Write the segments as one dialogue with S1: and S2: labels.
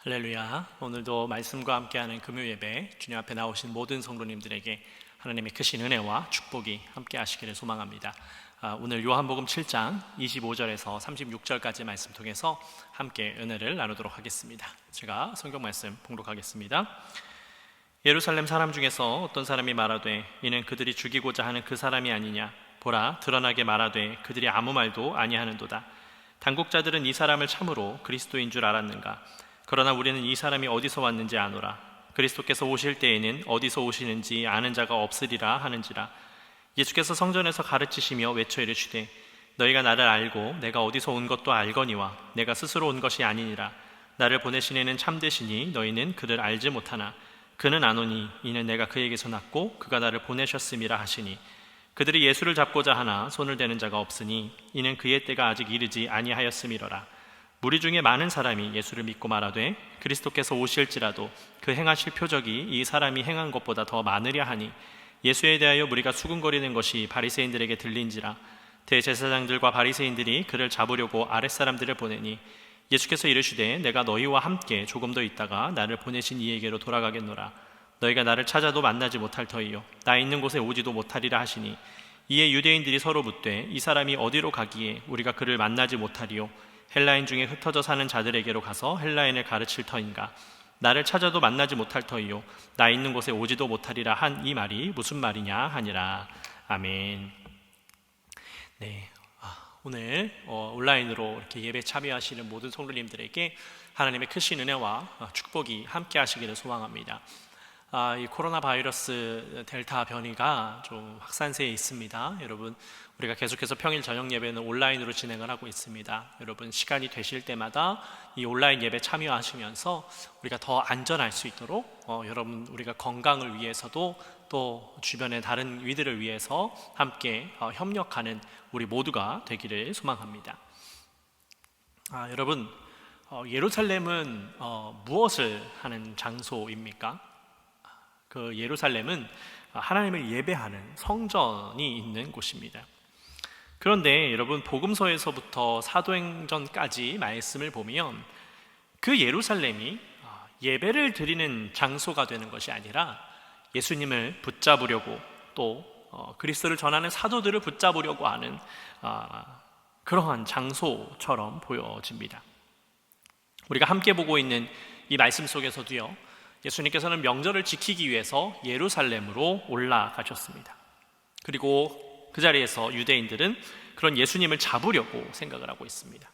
S1: 할렐루야. 오늘도 말씀과 함께하는 금요 예배, 주님 앞에 나오신 모든 성도님들에게 하나님의 크신 은혜와 축복이 함께 하시기를 소망합니다. 오늘 요한복음 7장 25절에서 36절까지 말씀 통해서 함께 은혜를 나누도록 하겠습니다. 제가 성경 말씀 봉독하겠습니다. 예루살렘 사람 중에서 어떤 사람이 말하되 이는 그들이 죽이고자 하는 그 사람이 아니냐. 보라, 드러나게 말하되 그들이 아무 말도 아니하는도다. 당국자들은 이 사람을 참으로 그리스도인 줄 알았는가. 그러나 우리는 이 사람이 어디서 왔는지 아노라. 그리스도께서 오실 때에는 어디서 오시는지 아는 자가 없으리라 하는지라. 예수께서 성전에서 가르치시며 외쳐 이르시되 너희가 나를 알고 내가 어디서 온 것도 알거니와 내가 스스로 온 것이 아니니라. 나를 보내신 이는 참되시니 너희는 그를 알지 못하나 그는 아노니 이는 내가 그에게서 났고 그가 나를 보내셨음이라 하시니 그들이 예수를 잡고자 하나 손을 대는 자가 없으니 이는 그의 때가 아직 이르지 아니하였음이로라. 무리 중에 많은 사람이 예수를 믿고 말하되 그리스도께서 오실지라도 그 행하실 표적이 이 사람이 행한 것보다 더 많으랴 하니 예수에 대하여 무리가 수군거리는 것이 바리새인들에게 들린지라. 대제사장들과 바리새인들이 그를 잡으려고 아랫사람들을 보내니 예수께서 이르시되 내가 너희와 함께 조금 더 있다가 나를 보내신 이에게로 돌아가겠노라. 너희가 나를 찾아도 만나지 못할 터이요 나 있는 곳에 오지도 못하리라 하시니 이에 유대인들이 서로 묻되 이 사람이 어디로 가기에 우리가 그를 만나지 못하리요 헬라인 중에 흩어져 사는 자들에게로 가서 헬라인을 가르칠 터인가. 나를 찾아도 만나지 못할 터이요 나 있는 곳에 오지도 못하리라 한 이 말이 무슨 말이냐 하니라. 아멘. 네, 오늘 온라인으로 이렇게 예배 참여하시는 모든 성도님들에게 하나님의 크신 은혜와 축복이 함께 하시기를 소망합니다. 이 코로나 바이러스 델타 변이가 좀 확산세에 있습니다. 여러분, 우리가 계속해서 평일 저녁 예배는 온라인으로 진행을 하고 있습니다. 여러분, 시간이 되실 때마다 이 온라인 예배 참여하시면서 우리가 더 안전할 수 있도록 여러분, 우리가 건강을 위해서도 또 주변의 다른 이들을 위해서 함께 협력하는 우리 모두가 되기를 소망합니다. 여러분, 예루살렘은 무엇을 하는 장소입니까? 그 예루살렘은 하나님을 예배하는 성전이 있는 곳입니다. 그런데 여러분, 복음서에서부터 사도행전까지 말씀을 보면 그 예루살렘이 예배를 드리는 장소가 되는 것이 아니라 예수님을 붙잡으려고 또 그리스도를 전하는 사도들을 붙잡으려고 하는 그러한 장소처럼 보여집니다. 우리가 함께 보고 있는 이 말씀 속에서도요, 예수님께서는 명절을 지키기 위해서 예루살렘으로 올라가셨습니다. 그리고 그 자리에서 유대인들은 그런 예수님을 잡으려고 생각을 하고 있습니다.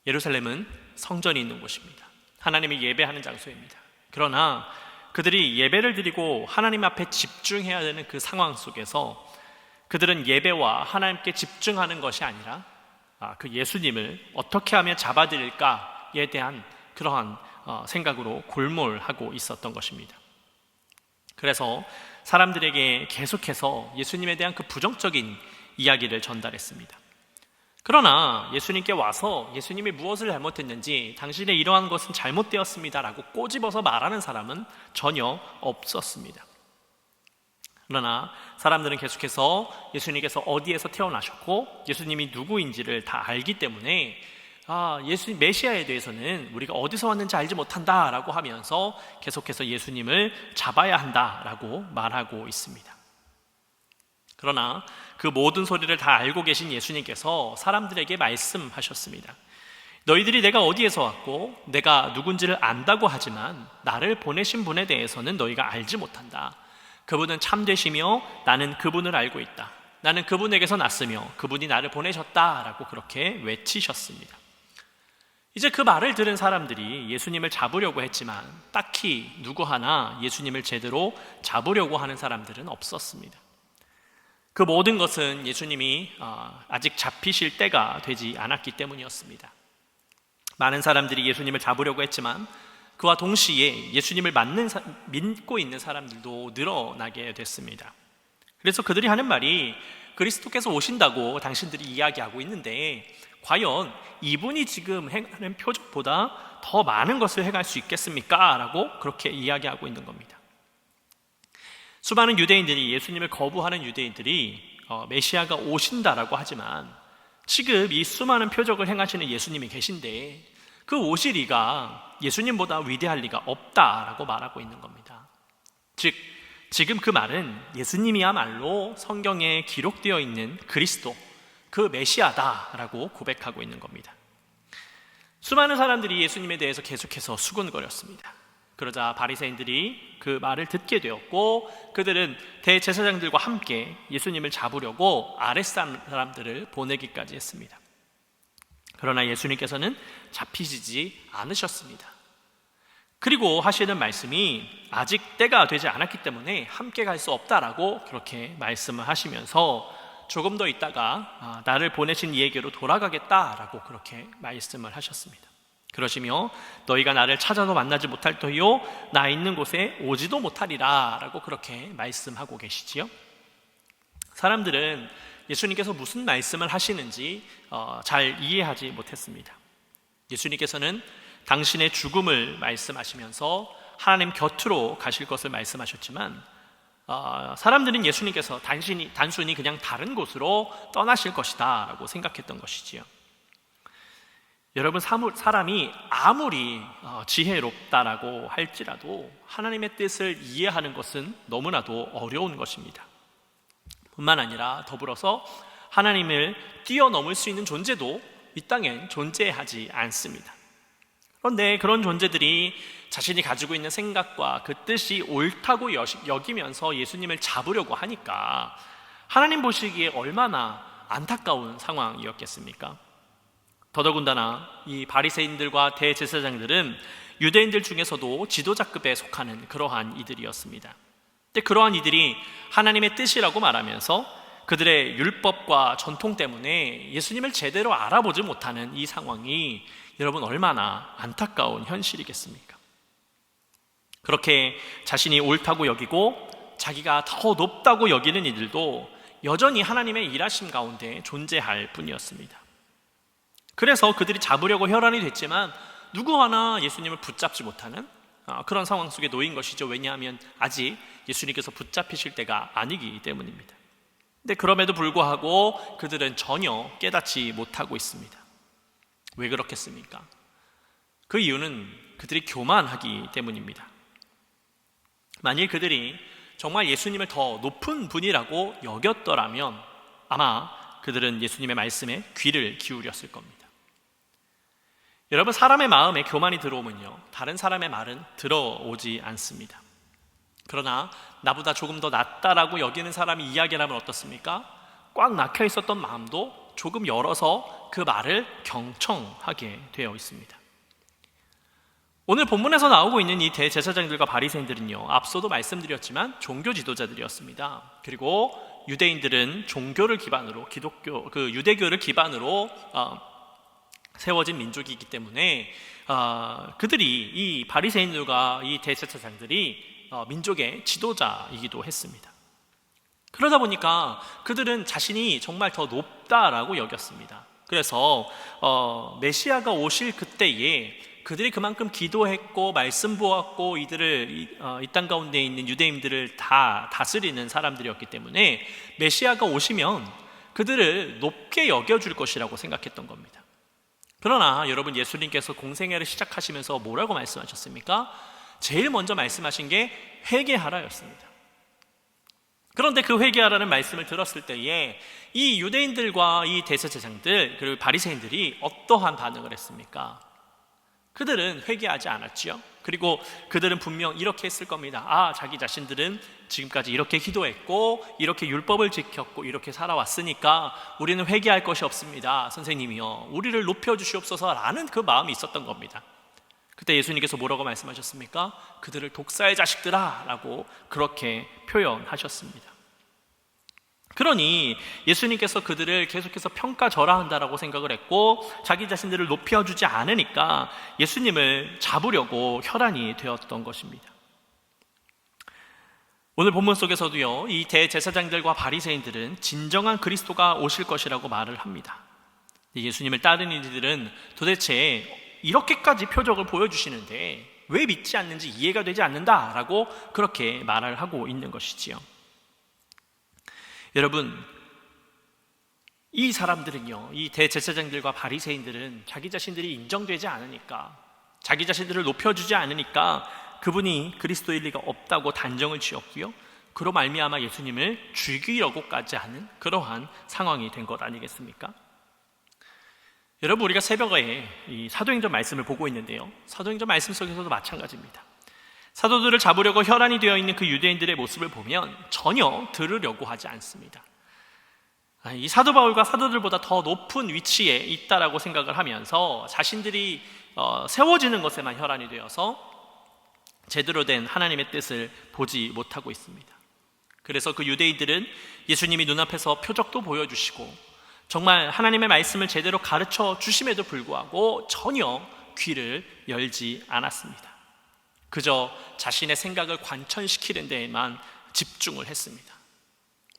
S1: 예루살렘은 성전이 있는 곳입니다. 하나님이 예배하는 장소입니다. 그러나 그들이 예배를 드리고 하나님 앞에 집중해야 되는 그 상황 속에서 그들은 예배와 하나님께 집중하는 것이 아니라 그 예수님을 어떻게 하면 잡아드릴까에 대한 그러한 생각으로 골몰하고 있었던 것입니다. 그래서 사람들에게 계속해서 예수님에 대한 그 부정적인 이야기를 전달했습니다. 그러나 예수님께 와서 예수님이 무엇을 잘못했는지 당신의 이러한 것은 잘못되었습니다 라고 꼬집어서 말하는 사람은 전혀 없었습니다. 그러나 사람들은 계속해서 예수님께서 어디에서 태어나셨고 예수님이 누구인지를 다 알기 때문에 예수님 메시아에 대해서는 우리가 어디서 왔는지 알지 못한다라고 하면서 계속해서 예수님을 잡아야 한다라고 말하고 있습니다. 그러나 그 모든 소리를 다 알고 계신 예수님께서 사람들에게 말씀하셨습니다. 너희들이 내가 어디에서 왔고 내가 누군지를 안다고 하지만 나를 보내신 분에 대해서는 너희가 알지 못한다. 그분은 참되시며 나는 그분을 알고 있다. 나는 그분에게서 났으며 그분이 나를 보내셨다라고 그렇게 외치셨습니다. 이제 그 말을 들은 사람들이 예수님을 잡으려고 했지만 딱히 누구 하나 예수님을 제대로 잡으려고 하는 사람들은 없었습니다. 그 모든 것은 예수님이 아직 잡히실 때가 되지 않았기 때문이었습니다. 많은 사람들이 예수님을 잡으려고 했지만 그와 동시에 예수님을 믿고 있는 사람들도 늘어나게 됐습니다. 그래서 그들이 하는 말이 그리스도께서 오신다고 당신들이 이야기하고 있는데 과연 이분이 지금 행하는 표적보다 더 많은 것을 행할 수 있겠습니까? 라고 그렇게 이야기하고 있는 겁니다. 수많은 유대인들이 예수님을 거부하는 유대인들이 메시아가 오신다라고 하지만 지금 이 수많은 표적을 행하시는 예수님이 계신데 그 오실 이가 예수님보다 위대할 리가 없다라고 말하고 있는 겁니다. 즉, 지금 그 말은 예수님이야말로 성경에 기록되어 있는 그리스도, 그 메시아다라고 고백하고 있는 겁니다. 수많은 사람들이 예수님에 대해서 계속해서 수군거렸습니다. 그러자 바리새인들이 그 말을 듣게 되었고, 그들은 대제사장들과 함께 예수님을 잡으려고 아랫사람들을 보내기까지 했습니다. 그러나 예수님께서는 잡히시지 않으셨습니다. 그리고 하시는 말씀이 아직 때가 되지 않았기 때문에 함께 갈 수 없다라고 그렇게 말씀을 하시면서 조금 더 있다가 나를 보내신 이에게로 돌아가겠다라고 그렇게 말씀을 하셨습니다. 그러시며 너희가 나를 찾아도 만나지 못할 터이요 나 있는 곳에 오지도 못하리라 라고 그렇게 말씀하고 계시지요. 사람들은 예수님께서 무슨 말씀을 하시는지 잘 이해하지 못했습니다. 예수님께서는 당신의 죽음을 말씀하시면서 하나님 곁으로 가실 것을 말씀하셨지만 사람들은 예수님께서 단순히 그냥 다른 곳으로 떠나실 것이다 라고 생각했던 것이지요. 여러분, 사람이 아무리 지혜롭다라고 할지라도 하나님의 뜻을 이해하는 것은 너무나도 어려운 것입니다. 뿐만 아니라 더불어서 하나님을 뛰어넘을 수 있는 존재도 이 땅엔 존재하지 않습니다. 그런데 그런 존재들이 자신이 가지고 있는 생각과 그 뜻이 옳다고 여기면서 예수님을 잡으려고 하니까 하나님 보시기에 얼마나 안타까운 상황이었겠습니까? 더더군다나 이 바리새인들과 대제사장들은 유대인들 중에서도 지도자급에 속하는 그러한 이들이었습니다. 근데 그러한 이들이 하나님의 뜻이라고 말하면서 그들의 율법과 전통 때문에 예수님을 제대로 알아보지 못하는 이 상황이 여러분 얼마나 안타까운 현실이겠습니까? 그렇게 자신이 옳다고 여기고 자기가 더 높다고 여기는 이들도 여전히 하나님의 일하심 가운데 존재할 뿐이었습니다. 그래서 그들이 잡으려고 혈안이 됐지만 누구 하나 예수님을 붙잡지 못하는 그런 상황 속에 놓인 것이죠. 왜냐하면 아직 예수님께서 붙잡히실 때가 아니기 때문입니다. 근데 그럼에도 불구하고 그들은 전혀 깨닫지 못하고 있습니다. 왜 그렇겠습니까? 그 이유는 그들이 교만하기 때문입니다. 만일 그들이 정말 예수님을 더 높은 분이라고 여겼더라면 아마 그들은 예수님의 말씀에 귀를 기울였을 겁니다. 여러분, 사람의 마음에 교만이 들어오면요, 다른 사람의 말은 들어오지 않습니다. 그러나 나보다 조금 더 낫다라고 여기는 사람이 이야기를 하면 어떻습니까? 꽉 막혀 있었던 마음도 조금 열어서 그 말을 경청하게 되어 있습니다. 오늘 본문에서 나오고 있는 이 대제사장들과 바리새인들은요, 앞서도 말씀드렸지만 종교 지도자들이었습니다. 그리고 유대인들은 종교를 기반으로 유대교를 기반으로 세워진 민족이기 때문에 그들이 이 바리새인들과 이 대제사장들이 민족의 지도자이기도 했습니다. 그러다 보니까 그들은 자신이 정말 더 높다라고 여겼습니다. 그래서 메시아가 오실 그때에 그들이 그만큼 기도했고 말씀 보았고 이들을 이 땅 가운데 있는 유대인들을 다 다스리는 사람들이었기 때문에 메시아가 오시면 그들을 높게 여겨줄 것이라고 생각했던 겁니다. 그러나 여러분, 예수님께서 공생애를 시작하시면서 뭐라고 말씀하셨습니까? 제일 먼저 말씀하신 게 회개하라였습니다. 그런데 그 회개하라는 말씀을 들었을 때에 이 유대인들과 이 대제사장들 그리고 바리새인들이 어떠한 반응을 했습니까? 그들은 회개하지 않았지요. 그리고 그들은 분명 이렇게 했을 겁니다. 자기 자신들은 지금까지 이렇게 기도했고 이렇게 율법을 지켰고 이렇게 살아왔으니까 우리는 회개할 것이 없습니다. 선생님이요, 우리를 높여주시옵소서라는 그 마음이 있었던 겁니다. 그때 예수님께서 뭐라고 말씀하셨습니까? 그들을 독사의 자식들아 라고 그렇게 표현하셨습니다. 그러니 예수님께서 그들을 계속해서 평가절하한다라고 생각을 했고 자기 자신들을 높여주지 않으니까 예수님을 잡으려고 혈안이 되었던 것입니다. 오늘 본문 속에서도요, 이 대제사장들과 바리새인들은 진정한 그리스도가 오실 것이라고 말을 합니다. 예수님을 따르는 이들은 도대체 이렇게까지 표적을 보여주시는데 왜 믿지 않는지 이해가 되지 않는다라고 그렇게 말을 하고 있는 것이지요. 여러분, 이 사람들은요, 이 대제사장들과 바리새인들은 자기 자신들이 인정되지 않으니까, 자기 자신들을 높여주지 않으니까 그분이 그리스도일 리가 없다고 단정을 지었고요, 그로 말미암아 예수님을 죽이려고까지 하는 그러한 상황이 된 것 아니겠습니까? 여러분, 우리가 새벽에 이 사도행전 말씀을 보고 있는데요, 사도행전 말씀 속에서도 마찬가지입니다. 사도들을 잡으려고 혈안이 되어 있는 그 유대인들의 모습을 보면 전혀 들으려고 하지 않습니다. 이 사도 바울과 사도들보다 더 높은 위치에 있다라고 생각을 하면서 자신들이 세워지는 것에만 혈안이 되어서 제대로 된 하나님의 뜻을 보지 못하고 있습니다. 그래서 그 유대인들은 예수님이 눈앞에서 표적도 보여주시고 정말 하나님의 말씀을 제대로 가르쳐 주심에도 불구하고 전혀 귀를 열지 않았습니다. 그저 자신의 생각을 관천시키는 데에만 집중을 했습니다.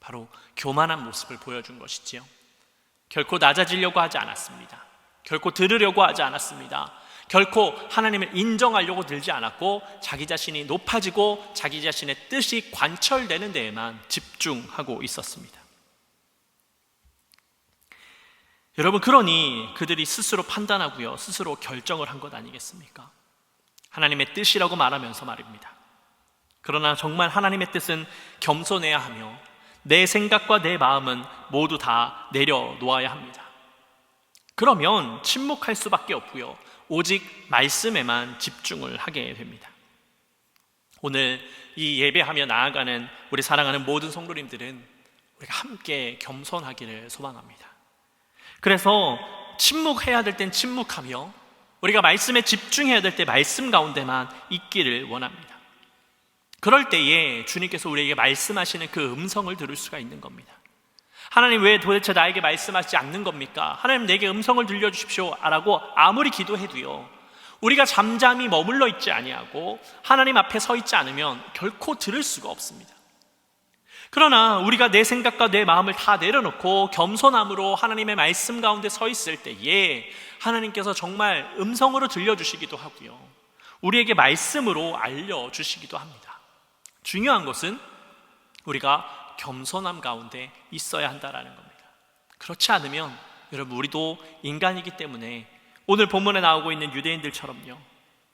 S1: 바로 교만한 모습을 보여준 것이지요. 결코 낮아지려고 하지 않았습니다. 결코 들으려고 하지 않았습니다. 결코 하나님을 인정하려고 들지 않았고 자기 자신이 높아지고 자기 자신의 뜻이 관철되는 데에만 집중하고 있었습니다. 여러분, 그러니 그들이 스스로 판단하고요, 스스로 결정을 한 것 아니겠습니까? 하나님의 뜻이라고 말하면서 말입니다. 그러나 정말 하나님의 뜻은 겸손해야 하며 내 생각과 내 마음은 모두 다 내려놓아야 합니다. 그러면 침묵할 수밖에 없고요, 오직 말씀에만 집중을 하게 됩니다. 오늘 이 예배하며 나아가는 우리 사랑하는 모든 성도님들은 우리가 함께 겸손하기를 소망합니다. 그래서 침묵해야 될 땐 침묵하며 우리가 말씀에 집중해야 될 때 말씀 가운데만 있기를 원합니다. 그럴 때에 주님께서 우리에게 말씀하시는 그 음성을 들을 수가 있는 겁니다. 하나님, 왜 도대체 나에게 말씀하시지 않는 겁니까? 하나님, 내게 음성을 들려주십시오 라고 아무리 기도해도요, 우리가 잠잠히 머물러 있지 아니하고 하나님 앞에 서 있지 않으면 결코 들을 수가 없습니다. 그러나 우리가 내 생각과 내 마음을 다 내려놓고 겸손함으로 하나님의 말씀 가운데 서 있을 때에 하나님께서 정말 음성으로 들려주시기도 하고요, 우리에게 말씀으로 알려주시기도 합니다. 중요한 것은 우리가 겸손함 가운데 있어야 한다는 겁니다. 그렇지 않으면 여러분, 우리도 인간이기 때문에 오늘 본문에 나오고 있는 유대인들처럼요,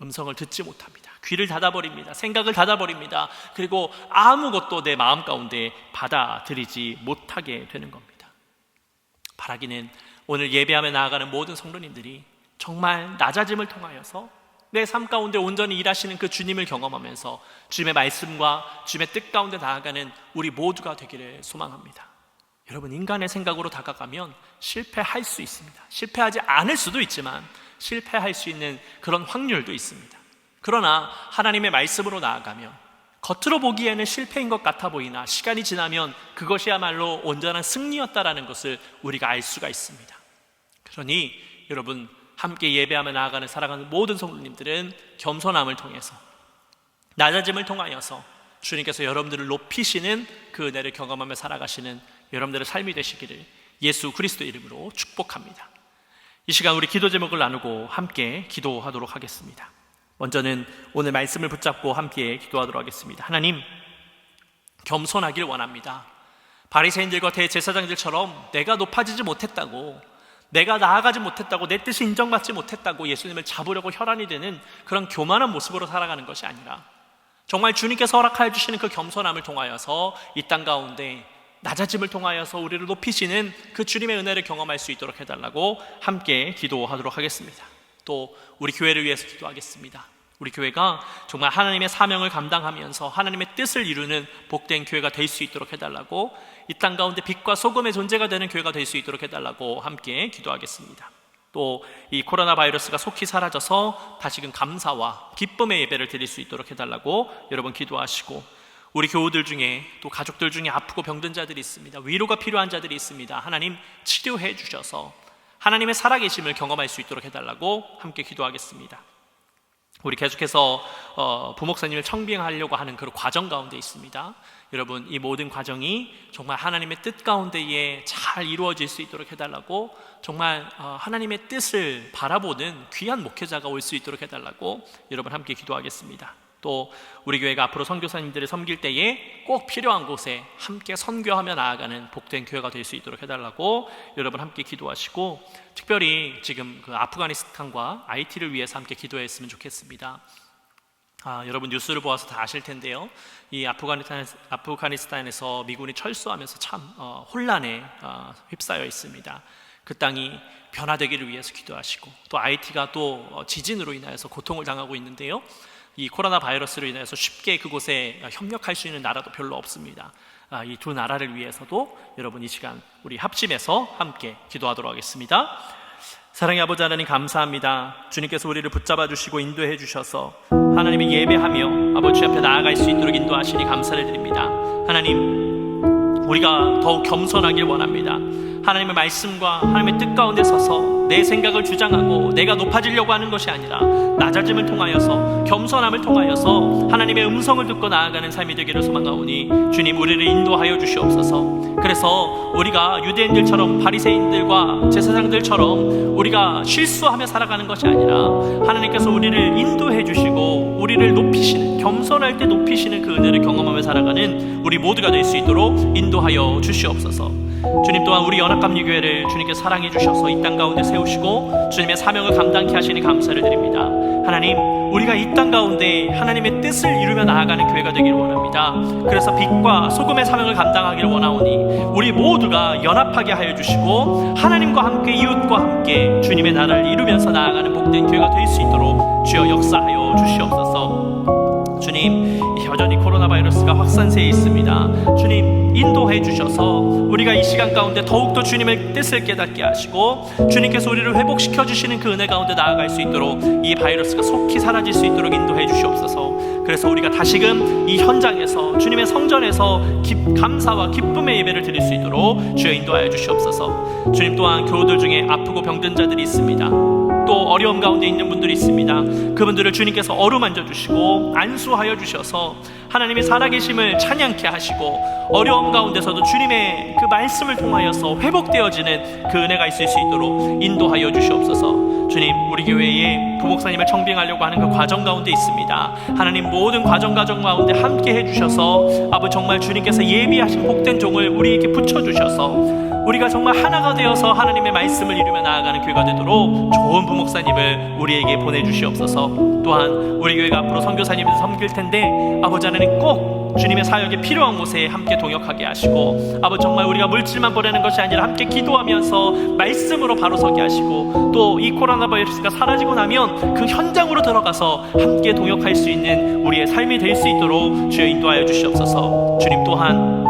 S1: 음성을 듣지 못합니다. 귀를 닫아버립니다. 생각을 닫아버립니다. 그리고 아무것도 내 마음 가운데 받아들이지 못하게 되는 겁니다. 바라기는 오늘 예배하며 나아가는 모든 성도님들이 정말 낮아짐을 통하여서 내 삶 가운데 온전히 일하시는 그 주님을 경험하면서 주님의 말씀과 주님의 뜻 가운데 나아가는 우리 모두가 되기를 소망합니다. 여러분, 인간의 생각으로 다가가면 실패할 수 있습니다. 실패하지 않을 수도 있지만 실패할 수 있는 그런 확률도 있습니다. 그러나 하나님의 말씀으로 나아가면 겉으로 보기에는 실패인 것 같아 보이나 시간이 지나면 그것이야말로 온전한 승리였다라는 것을 우리가 알 수가 있습니다. 그러니 여러분, 함께 예배하며 나아가는 사랑하는 모든 성도님들은 겸손함을 통해서, 낮아짐을 통하여서 주님께서 여러분들을 높이시는 그 은혜를 경험하며 살아가시는 여러분들의 삶이 되시기를 예수 그리스도 이름으로 축복합니다. 이 시간 우리 기도 제목을 나누고 함께 기도하도록 하겠습니다. 먼저는 오늘 말씀을 붙잡고 함께 기도하도록 하겠습니다. 하나님, 겸손하길 원합니다. 바리새인들과 대제사장들처럼 내가 높아지지 못했다고, 내가 나아가지 못했다고, 내 뜻이 인정받지 못했다고 예수님을 잡으려고 혈안이 되는 그런 교만한 모습으로 살아가는 것이 아니라 정말 주님께서 허락하여 주시는 그 겸손함을 통하여서 이 땅 가운데 낮아짐을 통하여서 우리를 높이시는 그 주님의 은혜를 경험할 수 있도록 해달라고 함께 기도하도록 하겠습니다. 또 우리 교회를 위해서 기도하겠습니다. 우리 교회가 정말 하나님의 사명을 감당하면서 하나님의 뜻을 이루는 복된 교회가 될 수 있도록 해달라고, 이 땅 가운데 빛과 소금의 존재가 되는 교회가 될 수 있도록 해달라고 함께 기도하겠습니다. 또 이 코로나 바이러스가 속히 사라져서 다시금 감사와 기쁨의 예배를 드릴 수 있도록 해달라고 여러분 기도하시고, 우리 교우들 중에 또 가족들 중에 아프고 병든 자들이 있습니다. 위로가 필요한 자들이 있습니다. 하나님 치료해 주셔서 하나님의 살아계심을 경험할 수 있도록 해달라고 함께 기도하겠습니다. 우리 계속해서 부목사님을 청빙하려고 하는 그런 과정 가운데 있습니다. 여러분, 이 모든 과정이 정말 하나님의 뜻 가운데에 잘 이루어질 수 있도록 해달라고, 정말 하나님의 뜻을 바라보는 귀한 목회자가 올 수 있도록 해달라고 여러분 함께 기도하겠습니다. 또 우리 교회가 앞으로 선교사님들을 섬길 때에 꼭 필요한 곳에 함께 선교하며 나아가는 복된 교회가 될 수 있도록 해달라고 여러분 함께 기도하시고, 특별히 지금 그 아프가니스탄과 IT를 위해서 함께 기도했으면 좋겠습니다. 여러분 뉴스를 보아서 다 아실 텐데요, 이 아프가니스탄에서 미군이 철수하면서 참 혼란에 휩싸여 있습니다. 그 땅이 변화되기를 위해서 기도하시고, 또 IT가 또 지진으로 인하여서 고통을 당하고 있는데요, 이 코로나 바이러스로 인해서 쉽게 그곳에 협력할 수 있는 나라도 별로 없습니다. 이 두 나라를 위해서도 여러분 이 시간 우리 합심해서 함께 기도하도록 하겠습니다. 사랑의 아버지 하나님, 감사합니다. 주님께서 우리를 붙잡아 주시고 인도해 주셔서 하나님의 예배하며 아버지 앞에 나아갈 수 있도록 인도하시니 감사를 드립니다. 하나님, 우리가 더욱 겸손하길 원합니다. 하나님의 말씀과 하나님의 뜻 가운데 서서 내 생각을 주장하고 내가 높아지려고 하는 것이 아니라 낮아짐을 통하여서, 겸손함을 통하여서 하나님의 음성을 듣고 나아가는 삶이 되기를 소망하오니 주님, 우리를 인도하여 주시옵소서. 그래서 우리가 유대인들처럼, 바리새인들과 제사장들처럼 우리가 실수하며 살아가는 것이 아니라 하나님께서 우리를 인도해 주시고 우리를 높이시는, 겸손할 때 높이시는 그 은혜를 경험하며 살아가는 우리 모두가 될 수 있도록 인도하여 주시옵소서. 주님, 또한 우리 연합감리교회를 주님께서 사랑해 주셔서 이 땅 가운데 세우시고 주님의 사명을 감당케 하시니 감사를 드립니다. 하나님, 우리가 이 땅 가운데 하나님의 뜻을 이루며 나아가는 교회가 되기를 원합니다. 그래서 빛과 소금의 사명을 감당하기를 원하오니 우리 모두가 연합하게 하여 주시고 하나님과 함께, 이웃과 함께 주님의 나라를 이루면서 나아가는 복된 교회가 될 수 있도록 주여 역사하여 주시옵소서. 주님, 여전히 코로나 바이러스가 확산세에 있습니다. 주님, 인도해 주셔서 우리가 이 시간 가운데 더욱더 주님의 뜻을 깨닫게 하시고 주님께서 우리를 회복시켜 주시는 그 은혜 가운데 나아갈 수 있도록 이 바이러스가 속히 사라질 수 있도록 인도해 주시옵소서. 그래서 우리가 다시금 이 현장에서, 주님의 성전에서 감사와 기쁨의 예배를 드릴 수 있도록 주여 인도하여 주시옵소서. 주님, 또한 교우들 중에 아프고 병든 자들이 있습니다. 또 어려움 가운데 있는 분들이 있습니다. 그분들을 주님께서 어루만져 주시고 안수하여 주셔서 하나님의 살아계심을 찬양케 하시고 어려움 가운데서도 주님의 그 말씀을 통하여서 회복되어지는 그 은혜가 있을 수 있도록 인도하여 주시옵소서. 주님, 우리 교회에 부목사님을 청빙하려고 하는 그 과정 가운데 있습니다. 하나님, 모든 과정 가운데 함께 해주셔서 아버지, 정말 주님께서 예비하신 복된 종을 우리에게 붙여주셔서 우리가 정말 하나가 되어서 하나님의 말씀을 이루며 나아가는 교회가 되도록 좋은 부목사님을 우리에게 보내주시옵소서. 또한 우리 교회가 앞으로 선교사님을 섬길 텐데 아버지 하나님, 꼭 주님의 사역에 필요한 곳에 함께 동역하게 하시고 아버지, 정말 우리가 물질만 보내는 것이 아니라 함께 기도하면서 말씀으로 바로 서게 하시고, 또 이 코로나 바이러스가 사라지고 나면 그 현장으로 들어가서 함께 동역할 수 있는 우리의 삶이 될 수 있도록 주여 인도하여 주시옵소서. 주님, 또한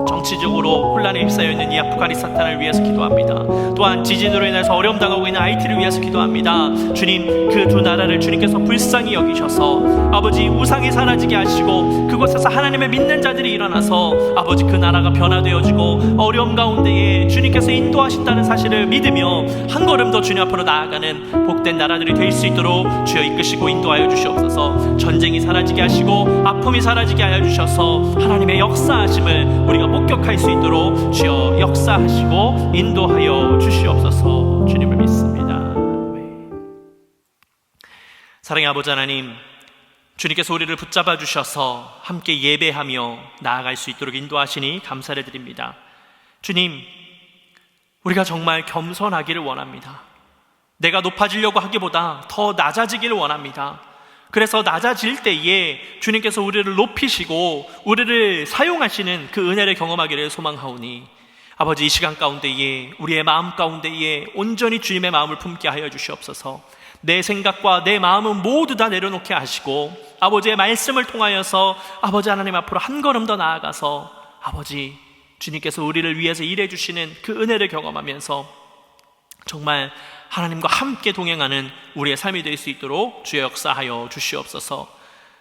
S1: 정치적으로 혼란에 휩싸여 있는 이 아프가니스탄을 위해서 기도합니다. 또한 지진으로 인해서 어려움 당하고 있는 IT를 위해서 기도합니다. 주님, 그 두 나라를 주님께서 불쌍히 여기셔서 아버지, 우상이 사라지게 하시고 그곳에서 하나님의 믿는 자들이 일어나서 아버지, 그 나라가 변화되어지고 어려움 가운데에 주님께서 인도하신다는 사실을 믿으며 한 걸음 더 주님 앞으로 나아가는 복된 나라들이 될 수 있도록 주여 이끄시고 인도하여 주시옵소서. 전쟁이 사라지게 하시고 아픔이 사라지게 하여 주셔서 하나님의 역사하심을 우리가 목격할 수 있도록 주여 역사하시고 인도하여 주시옵소서. 주님을 믿습니다. 사랑의 아버지 하나님, 주님께서 우리를 붙잡아 주셔서 함께 예배하며 나아갈 수 있도록 인도하시니 감사를 드립니다. 주님, 우리가 정말 겸손하기를 원합니다. 내가 높아지려고 하기보다 더 낮아지기를 원합니다. 그래서 낮아질 때에 주님께서 우리를 높이시고 우리를 사용하시는 그 은혜를 경험하기를 소망하오니 아버지, 이 시간 가운데에 우리의 마음 가운데에 온전히 주님의 마음을 품게 하여 주시옵소서. 내 생각과 내 마음은 모두 다 내려놓게 하시고 아버지의 말씀을 통하여서 아버지 하나님 앞으로 한 걸음 더 나아가서 아버지, 주님께서 우리를 위해서 일해 주시는 그 은혜를 경험하면서 정말 하나님과 함께 동행하는 우리의 삶이 될 수 있도록 주여 역사하여 주시옵소서.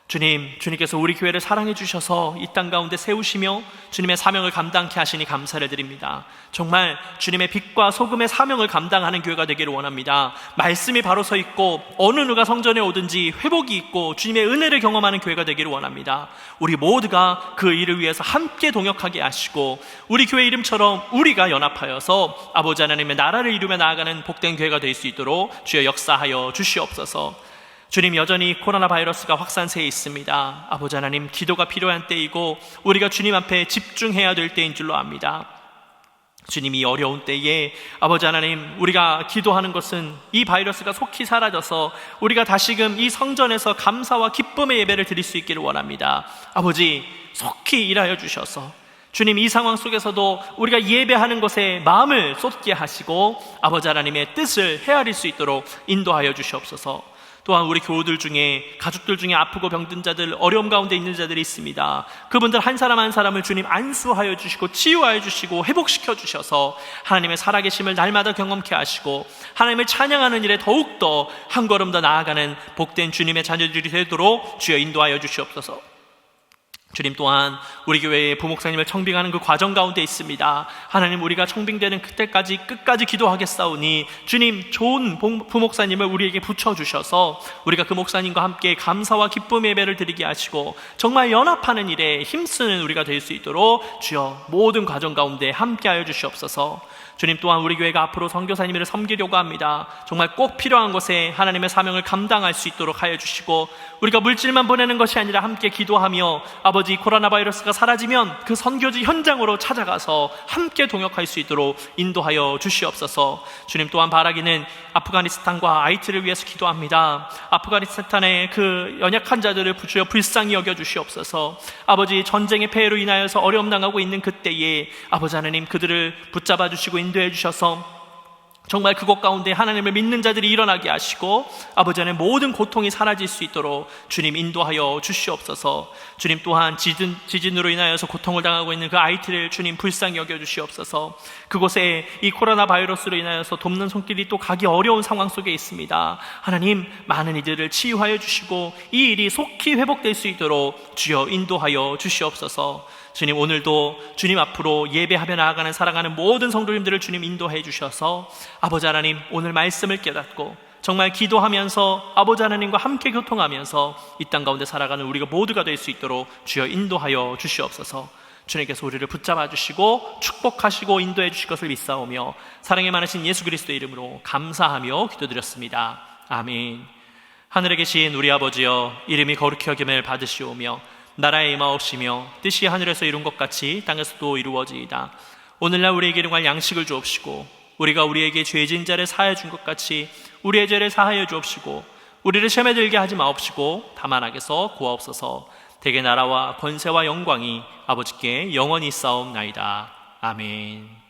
S1: 주님께서 우리 교회를 사랑해 주셔서 이 땅 가운데 세우시며 주님의 사명을 감당케 하시니 감사를 드립니다. 정말 주님의 빛과 소금의 사명을 감당하는 교회가 되기를 원합니다. 말씀이 바로 서 있고 어느 누가 성전에 오든지 회복이 있고 주님의 은혜를 경험하는 교회가 되기를 원합니다. 우리 모두가 그 일을 위해서 함께 동역하게 하시고 우리 교회 이름처럼 우리가 연합하여서 아버지 하나님의 나라를 이루며 나아가는 복된 교회가 될 수 있도록 주여 역사하여 주시옵소서. 주님, 여전히 코로나 바이러스가 확산세에 있습니다. 아버지 하나님, 기도가 필요한 때이고 우리가 주님 앞에 집중해야 될 때인 줄로 압니다. 주님이 어려운 때에 아버지 하나님, 우리가 기도하는 것은 이 바이러스가 속히 사라져서 우리가 다시금 이 성전에서 감사와 기쁨의 예배를 드릴 수 있기를 원합니다. 아버지, 속히 일하여 주셔서 주님, 이 상황 속에서도 우리가 예배하는 것에 마음을 쏟게 하시고 아버지 하나님의 뜻을 헤아릴 수 있도록 인도하여 주시옵소서. 또한 우리 교우들 중에, 가족들 중에 아프고 병든 자들, 어려움 가운데 있는 자들이 있습니다. 그분들 한 사람 한 사람을 주님 안수하여 주시고 치유하여 주시고 회복시켜 주셔서 하나님의 살아계심을 날마다 경험케 하시고 하나님을 찬양하는 일에 더욱더 한 걸음 더 나아가는 복된 주님의 자녀들이 되도록 주여 인도하여 주시옵소서. 주님, 또한 우리 교회의 부목사님을 청빙하는 그 과정 가운데 있습니다. 하나님, 우리가 청빙되는 그때까지 끝까지 기도하겠사오니 주님, 좋은 부목사님을 우리에게 붙여주셔서 우리가 그 목사님과 함께 감사와 기쁨의 예배를 드리게 하시고 정말 연합하는 일에 힘쓰는 우리가 될 수 있도록 주여 모든 과정 가운데 함께하여 주시옵소서. 주님, 또한 우리 교회가 앞으로 선교사님을 섬기려고 합니다. 정말 꼭 필요한 것에 하나님의 사명을 감당할 수 있도록 하여 주시고 우리가 물질만 보내는 것이 아니라 함께 기도하며 아버지, 코로나 바이러스가 사라지면 그 선교지 현장으로 찾아가서 함께 동역할 수 있도록 인도하여 주시옵소서. 주님, 또한 바라기는 아프가니스탄과 하이티를 위해서 기도합니다. 아프가니스탄의 그 연약한 자들을 주여 불쌍히 여겨 주시옵소서. 아버지, 전쟁의 폐해로 인하여서 어려움 당하고 있는 그때에 아버지 하나님, 그들을 붙잡아 주시고 인도해 주셔서 정말 그곳 가운데 하나님을 믿는 자들이 일어나게 하시고 아버지 하나님, 모든 고통이 사라질 수 있도록 주님 인도하여 주시옵소서. 주님, 또한 지진으로 인하여서 고통을 당하고 있는 그 아이티를 주님 불쌍히 여겨 주시옵소서. 그곳에 이 코로나 바이러스로 인하여서 돕는 손길이 또 가기 어려운 상황 속에 있습니다. 하나님, 많은 이들을 치유하여 주시고 이 일이 속히 회복될 수 있도록 주여 인도하여 주시옵소서. 주님, 오늘도 주님 앞으로 예배하며 나아가는 살아가는 모든 성도님들을 주님 인도해 주셔서 아버지 하나님, 오늘 말씀을 깨닫고 정말 기도하면서 아버지 하나님과 함께 교통하면서 이 땅 가운데 살아가는 우리가 모두가 될 수 있도록 주여 인도하여 주시옵소서. 주님께서 우리를 붙잡아 주시고 축복하시고 인도해 주실 것을 믿사오며 사랑이 많으신 예수 그리스도의 이름으로 감사하며 기도드렸습니다. 아멘. 하늘에 계신 우리 아버지여, 이름이 거룩히 여김을 받으시오며 나라의 임하옵시며 뜻이 하늘에서 이룬 것 같이 땅에서도 이루어지이다. 오늘날 우리에게 일용할 양식을 주옵시고 우리가 우리에게 죄진 자를 사하여 준 것 같이 우리의 죄를 사하여 주옵시고 우리를 시험에 들게 하지 마옵시고 다만 악에서 구하옵소서. 대개 나라와 권세와 영광이 아버지께 영원히 있사옵나이다. 아멘.